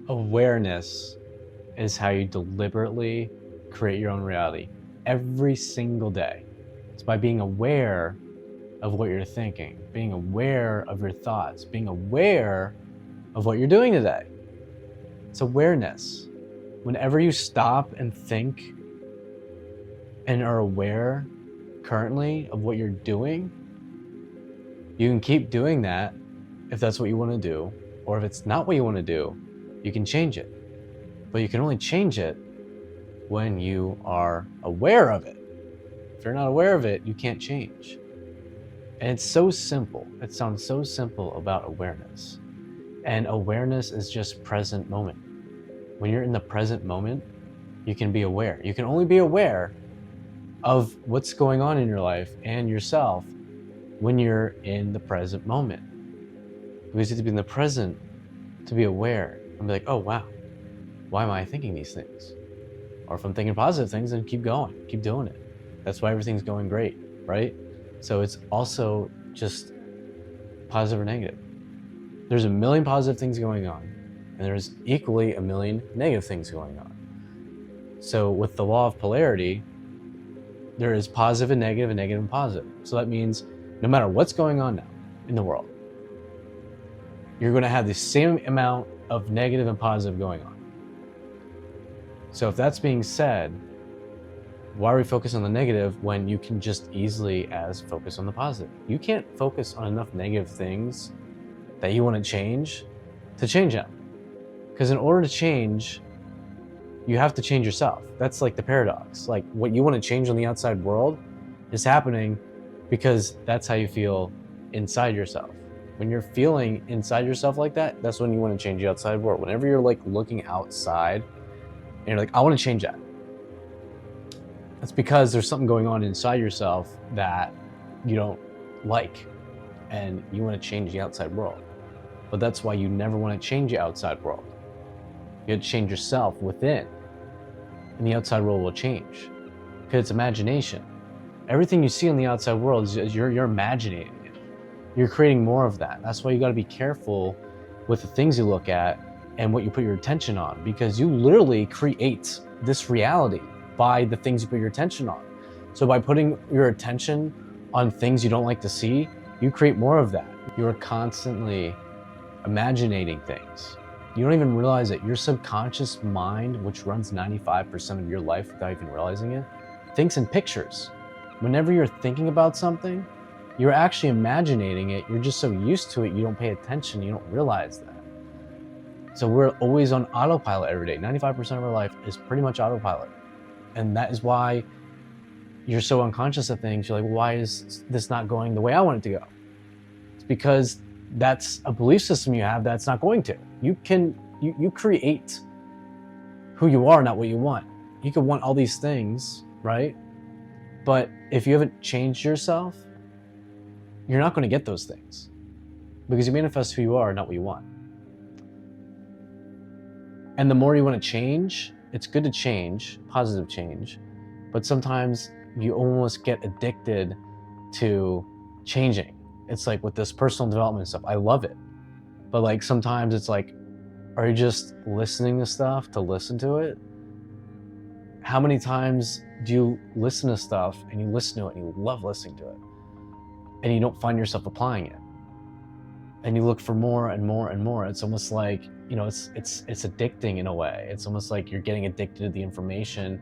Awareness is how you deliberately create your own reality every single day. It's by being aware of what you're thinking, being aware of your thoughts, being aware of what you're doing today. It's awareness. Whenever you stop and think and are aware currently of what you're doing, you can keep doing that if that's what you want to do, or if it's not what you want to do, you can change it. But you can only change it when you are aware of it. If you're not aware of it, you can't change. And it's so simple. It sounds so simple about awareness. And awareness is just present moment. When you're in the present moment, you can be aware. You can only be aware of what's going on in your life and yourself when you're in the present moment. Because you have to be in the present to be aware and be like, oh wow, why am I thinking these things? Or if I'm thinking positive things, then keep going, keep doing it. That's why everything's going great, right? So it's also just positive or negative. There's a million positive things going on, and there's equally a million negative things going on. So with the law of polarity, there is positive and negative and positive. So that means no matter what's going on now in the world, you're going to have the same amount of negative and positive going on. So if that's being said, why are we focused on the negative when you can just easily as focus on the positive? You can't focus on enough negative things that you want to change them. Because in order to change, you have to change yourself. That's like the paradox. Like what you want to change on the outside world is happening because that's how you feel inside yourself. When you're feeling inside yourself like that, that's when you want to change the outside world. Whenever you're like looking outside and you're like, I want to change that. That's because there's something going on inside yourself that you don't like and you want to change the outside world. But that's why you never want to change the outside world. You have to change yourself within, and the outside world will change. Because it's imagination. Everything you see in the outside world is you're imagining it. You're creating more of that. That's why you got to be careful with the things you look at and what you put your attention on, because you literally create this reality by the things you put your attention on. So by putting your attention on things you don't like to see, you create more of that. You're constantly imagining things. You don't even realize it. Your subconscious mind, which runs 95% of your life without even realizing it, thinks in pictures. Whenever you're thinking about something, you're actually imagining it. You're just so used to it, you don't pay attention, you don't realize that. So we're always on autopilot every day. 95% of our life is pretty much autopilot. And that is why you're so unconscious of things. You're like, why is this not going the way I want it to go? It's because that's a belief system you have that's not going to. You create who you are, not what you want. You could want all these things, right? But if you haven't changed yourself, you're not going to get those things because you manifest who you are, not what you want. And the more you want to change, it's good to change, positive change, but sometimes you almost get addicted to changing. It's like with this personal development stuff, I love it. But like sometimes it's like, are you just listening to stuff to listen to it? How many times do you listen to stuff and you listen to it and you love listening to it and you don't find yourself applying it? And you look for more and more and more. It's almost like, you know, it's addicting in a way. It's almost like you're getting addicted to the information,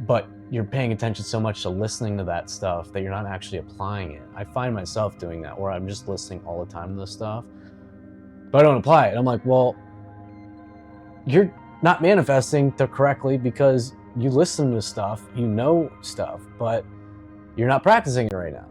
but you're paying attention so much to listening to that stuff that you're not actually applying it. I find myself doing that where I'm just listening all the time to this stuff, but I don't apply it. I'm like, well, you're not manifesting correctly because you listen to stuff, you know stuff, but you're not practicing it right now.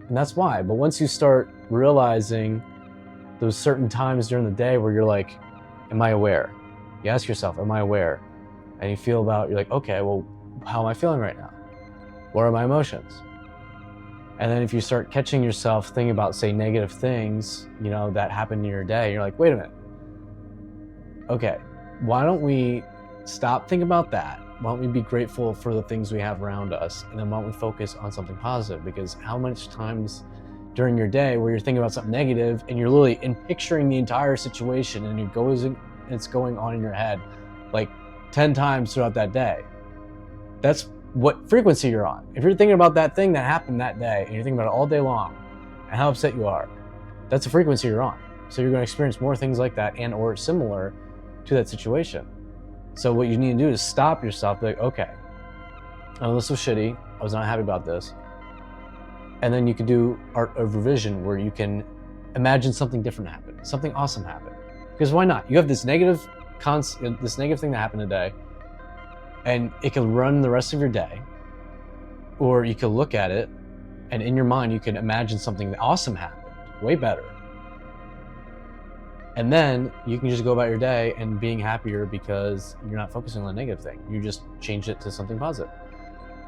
And that's why. But once you start realizing those certain times during the day where you're like, am I aware? You ask yourself, am I aware? And you feel about, you're like, okay, well, how am I feeling right now? What are my emotions? And then if you start catching yourself thinking about, say, negative things, you know, that happen in your day, you're like, wait a minute. Okay, why don't we stop thinking about that? Why don't we be grateful for the things we have around us? And then why don't we focus on something positive? Because how much times during your day where you're thinking about something negative and you're literally picturing the entire situation and you're and it's going on in your head like 10 times throughout that day, that's what frequency you're on. If you're thinking about that thing that happened that day and you're thinking about it all day long and how upset you are, that's the frequency you're on. So you're going to experience more things like that and or similar to that situation. So what you need to do is stop yourself, be like, okay, oh, this was shitty. I was not happy about this. And then you can do art of revision, where you can imagine something different happen, something awesome happen. Because why not? You have this negative thing that happened today, and it can run the rest of your day. Or you can look at it, and in your mind, you can imagine something awesome happened, way better. And then you can just go about your day and being happier because you're not focusing on the negative thing. You just changed it to something positive.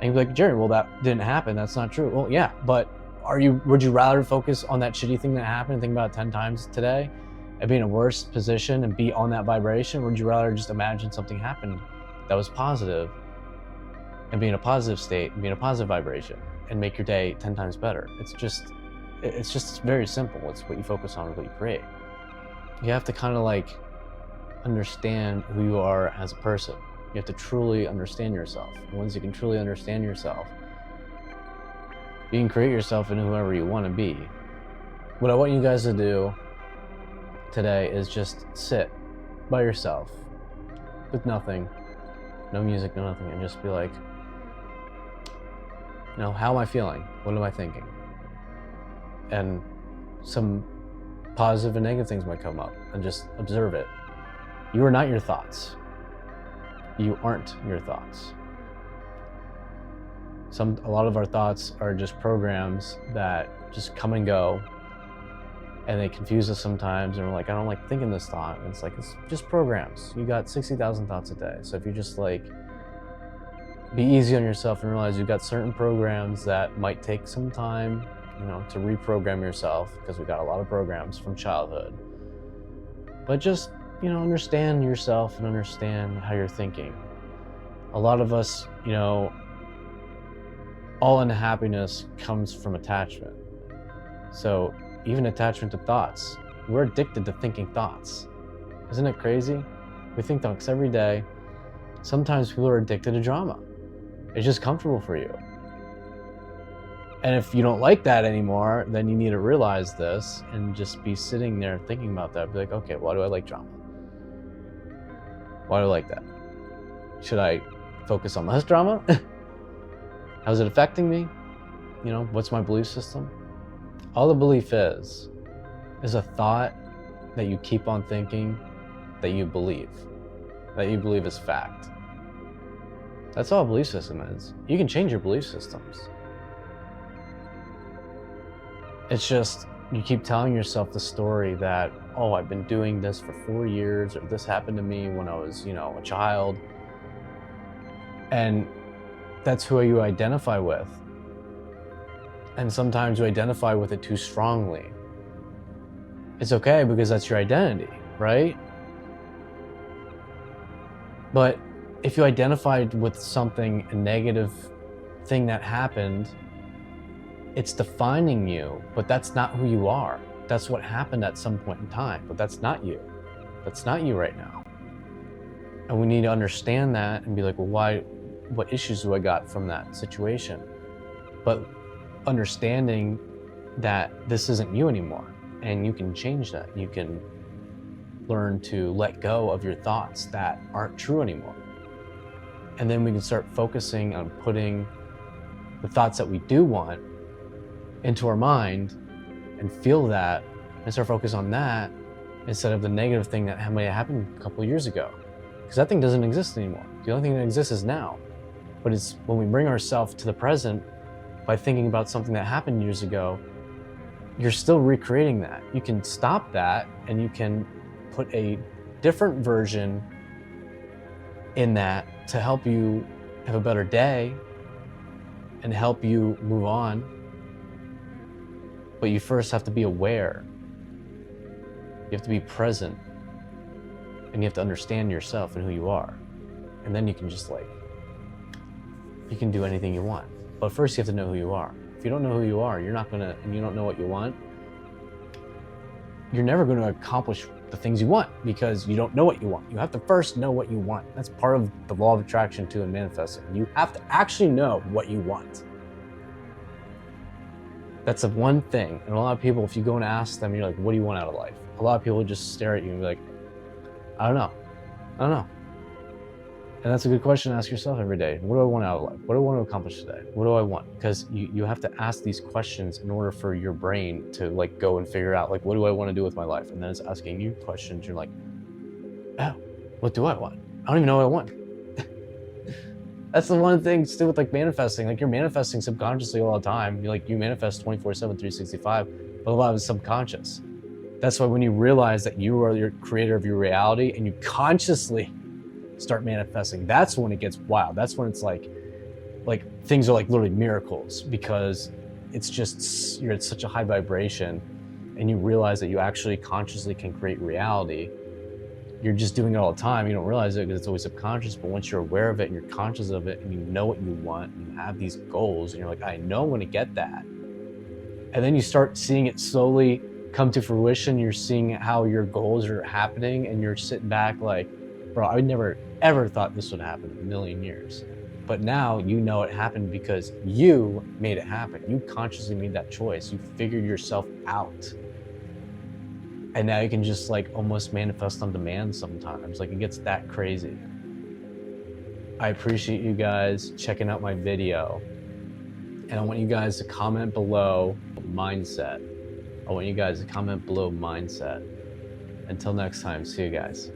And you're like, Jerry, well, that didn't happen. That's not true. Well, yeah, but would you rather focus on that shitty thing that happened and think about it 10 times today and be in a worse position and be on that vibration? Or would you rather just imagine something happened that was positive and be in a positive state and be in a positive vibration and make your day 10 times better? It's just very simple. It's what you focus on, what you create. You have to kind of like understand who you are as a person. You have to truly understand yourself. And once you can truly understand yourself, you can create yourself into whoever you want to be. What I want you guys to do today is just sit by yourself with nothing, no music, no nothing, and just be like, how am I feeling? What am I thinking? And some positive and negative things might come up, and just observe it. You are not your thoughts. You aren't your thoughts. A lot of our thoughts are just programs that just come and go, and they confuse us sometimes, and we're like, I don't like thinking this thought. And it's like, it's just programs. You got 60,000 thoughts a day. So if you just like be easy on yourself and realize you've got certain programs that might take some time, to reprogram yourself, because we got a lot of programs from childhood. But just, understand yourself and understand how you're thinking. A lot of us, all unhappiness comes from attachment. So even attachment to thoughts, we're addicted to thinking thoughts. Isn't it crazy? We think thoughts every day. Sometimes people are addicted to drama. It's just comfortable for you. And if you don't like that anymore, then you need to realize this and just be sitting there thinking about that. Be like, okay, why do I like drama? Why do I like that? Should I focus on less drama? How's it affecting me? What's my belief system? All the belief is a thought that you keep on thinking that you believe is fact. That's all a belief system is. You can change your belief systems. It's just, you keep telling yourself the story that, oh, I've been doing this for 4 years, or this happened to me when I was, a child. And that's who you identify with. And sometimes you identify with it too strongly. It's okay, because that's your identity, right? But if you identified with something, a negative thing that happened, it's defining you, but that's not who you are. That's what happened at some point in time, but that's not you. That's not you right now. And we need to understand that and be like, well, what issues do I got from that situation? But understanding that this isn't you anymore, and you can change that. You can learn to let go of your thoughts that aren't true anymore. And then we can start focusing on putting the thoughts that we do want into our mind and feel that and start focus on that instead of the negative thing that might have happened a couple of years ago. Because that thing doesn't exist anymore. The only thing that exists is now. But it's when we bring ourselves to the present by thinking about something that happened years ago, you're still recreating that. You can stop that and you can put a different version in that to help you have a better day and help you move on. But you first have to be aware. You have to be present. And you have to understand yourself and who you are. And then you can just you can do anything you want. But first you have to know who you are. If you don't know who you are, and you don't know what you want, you're never going to accomplish the things you want, because you don't know what you want. You have to first know what you want. That's part of the law of attraction too, and manifesting. You have to actually know what you want. That's the one thing. And a lot of people, if you go and ask them, you're like, what do you want out of life? A lot of people just stare at you and be like, I don't know. I don't know. And that's a good question to ask yourself every day. What do I want out of life? What do I want to accomplish today? What do I want? Because you have to ask these questions in order for your brain to like go and figure out like, what do I want to do with my life? And then it's asking you questions. You're like, oh, what do I want? I don't even know what I want. That's the one thing still with like manifesting. Like you're manifesting subconsciously all the time. You manifest 24/7, 365, but a lot of it's subconscious. That's why when you realize that you are your creator of your reality and you consciously start manifesting, that's when it gets wild. That's when it's like things are like literally miracles, because it's just, you're at such a high vibration and you realize that you actually consciously can create reality. You're just doing it all the time. You don't realize it because it's always subconscious, but once you're aware of it and you're conscious of it and you know what you want and you have these goals and you're like, I know I'm going to get that. And then you start seeing it slowly come to fruition. You're seeing how your goals are happening and you're sitting back like, bro, I never ever thought this would happen in a million years. But now you know it happened because you made it happen. You consciously made that choice. You figured yourself out. And now you can just like almost manifest on demand sometimes. Like it gets that crazy. I appreciate you guys checking out my video. And I want you guys to comment below mindset. I want you guys to comment below mindset. Until next time, see you guys.